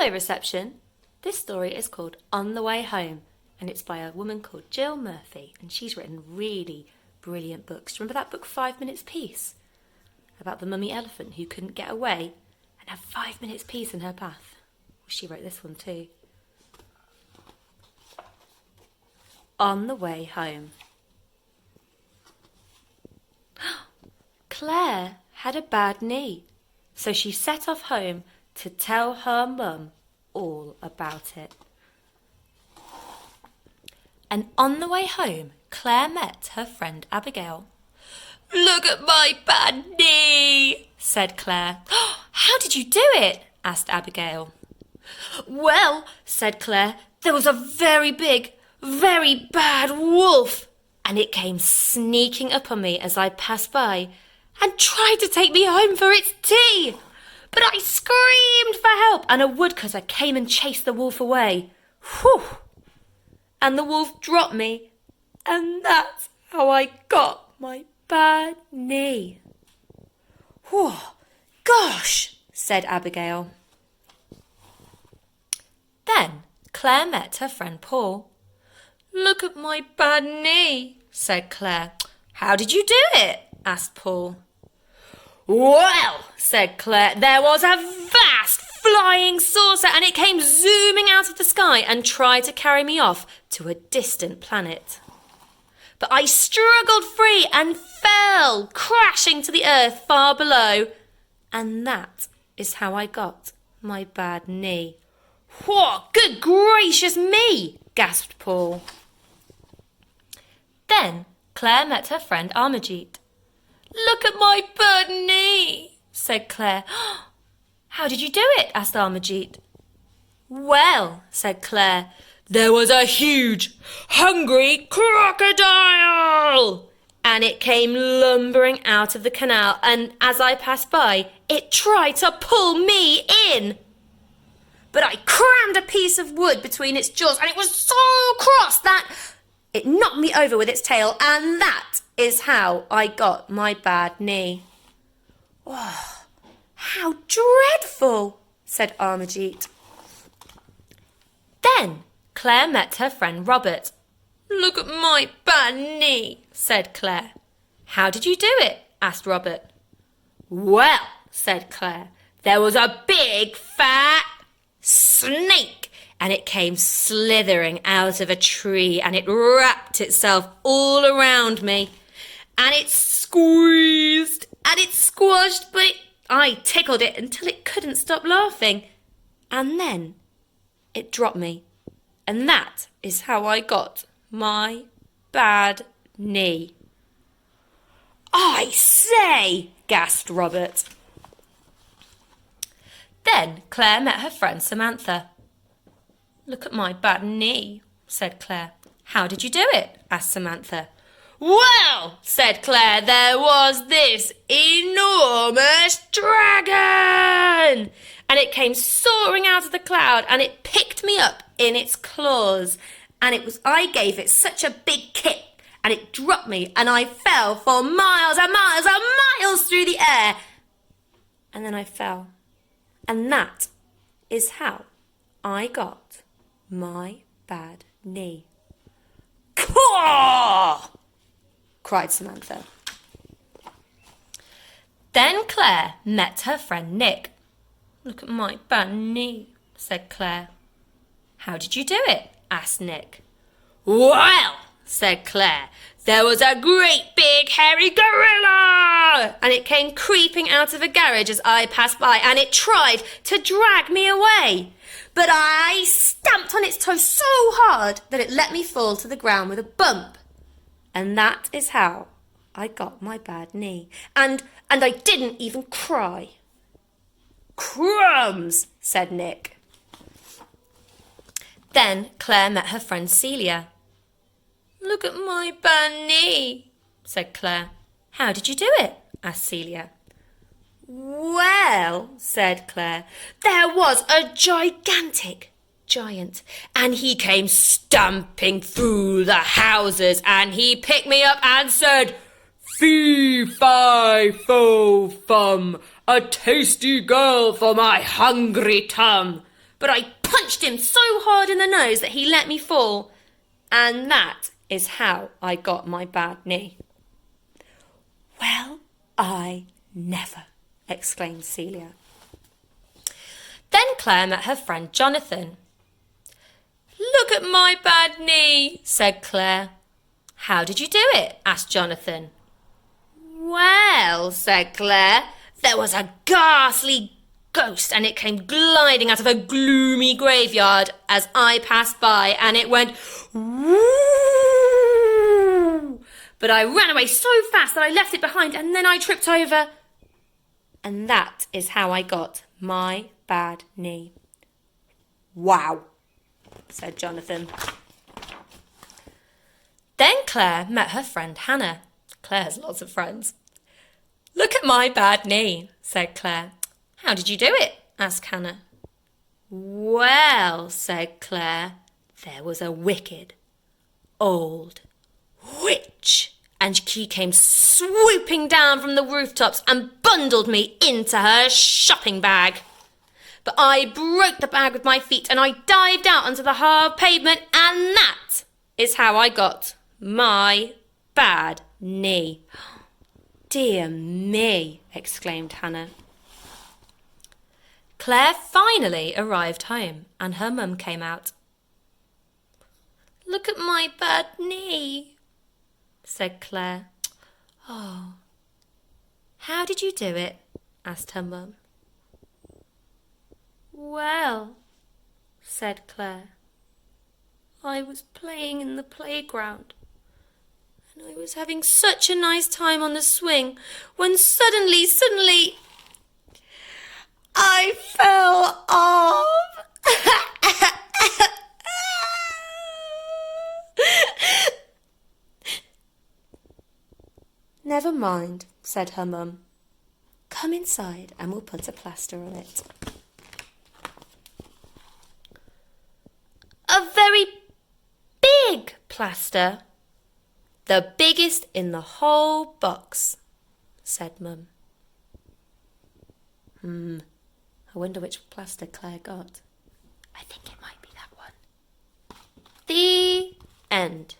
Hello, reception. This story is called On the Way Home, and it's by a woman called Jill Murphy, and she's written really brilliant books. Do you remember that book, 5 Minutes Peace? About the mummy elephant who couldn't get away and have 5 minutes peace in her path. Well, she wrote this one too. On the Way Home. Claire had a bad knee, so she set off home to tell her mum all about it. And on the way home, Claire met her friend Abigail. "Look at my bad knee," said Claire. "How did you do it?" asked Abigail. "Well," said Claire, "there was a very big, very bad wolf, and it came sneaking up on me as I passed by and tried to take me home for its tea. But I screamed for help, and a woodcutter came and chased the wolf away. Whew! And the wolf dropped me, and that's how I got my bad knee." "Whew! Gosh!" said Abigail. Then Claire met her friend Paul. "Look at my bad knee," said Claire. "How did you do it?" asked Paul. "Well," said Claire, "there was a vast flying saucer, and it came zooming out of the sky and tried to carry me off to a distant planet. But I struggled free and fell, crashing to the earth far below. And that is how I got my bad knee." "What? Good gracious me!" gasped Paul. Then Claire met her friend Armajit. "Look at my bad knee," said Claire. "How did you do it?" asked Armajit. "Well," said Claire, "there was a huge, hungry crocodile, and it came lumbering out of the canal, and as I passed by, it tried to pull me in. But I crammed a piece of wood between its jaws, and it was so cross that it knocked me over with its tail, and that is how I got my bad knee." "Oh, how dreadful," said Armajit. Then Claire met her friend Robert. "Look at my bad knee," said Claire. "How did you do it?" asked Robert. "Well," said Claire, "there was a big fat snake, and it came slithering out of a tree, and it wrapped itself all around me, and it squeezed and it squashed, but I tickled it until it couldn't stop laughing, and then it dropped me, and that is how I got my bad knee." "I say!" gasped Robert. Then Claire met her friend Samantha. "Look at my bad knee," said Claire. "How did you do it?" asked Samantha. "Well," said Claire, "there was this enormous dragon, and it came soaring out of the cloud, and it picked me up in its claws, and I gave it such a big kick, and it dropped me, and I fell for miles and miles and miles through the air, and then I fell, and that is how I got my bad knee." "Caw!" cried Samantha. Then Claire met her friend Nick. "Look at my bad knee," said Claire. "How did you do it?" asked Nick. "Well," said Claire, "there was a great big hairy gorilla, and it came creeping out of a garage as I passed by, and it tried to drag me away. But I stamped on its toe so hard that it let me fall to the ground with a bump. And that is how I got my bad knee. And I didn't even cry." "Crumbs," said Nick. Then Claire met her friend Celia. "Look at my bad knee," said Claire. "How did you do it?" asked Celia. "Well," said Claire, "there was a giant, and he came stamping through the houses, and he picked me up and said, 'Fee, fi, fo, fum, a tasty girl for my hungry tum.' but I punched him so hard in the nose that he let me fall. And that is how I got my bad knee." "Well, I never," exclaimed Celia. Then Claire met her friend Jonathan. "Look at my bad knee," said Claire. "How did you do it?" asked Jonathan. "Well," said Claire, "there was a ghastly ghost and it came gliding out of a gloomy graveyard as I passed by, and it went whoo! But I ran away so fast that I left it behind, and then I tripped over. And that is how I got my bad knee." "Wow," said Jonathan. Then Claire met her friend Hannah. Claire has lots of friends. "Look at my bad knee," said Claire. "How did you do it?" asked Hannah. "Well," said Claire, "there was a wicked old witch, and she came swooping down from the rooftops and bundled me into her shopping bag. But I broke the bag with my feet and I dived out onto the hard pavement, and that is how I got my bad knee." "Dear me," exclaimed Hannah. Claire finally arrived home and her mum came out. "Look at my bad knee," said Claire. "Oh, how did you do it?" asked her mum. "Well," said Claire, "I was playing in the playground and I was having such a nice time on the swing when suddenly I fell off." "Never mind," said her mum. "Come inside and we'll put a plaster on it." "A very big plaster, the biggest in the whole box," said Mum. I wonder which plaster Claire got. I think it might be that one. The end.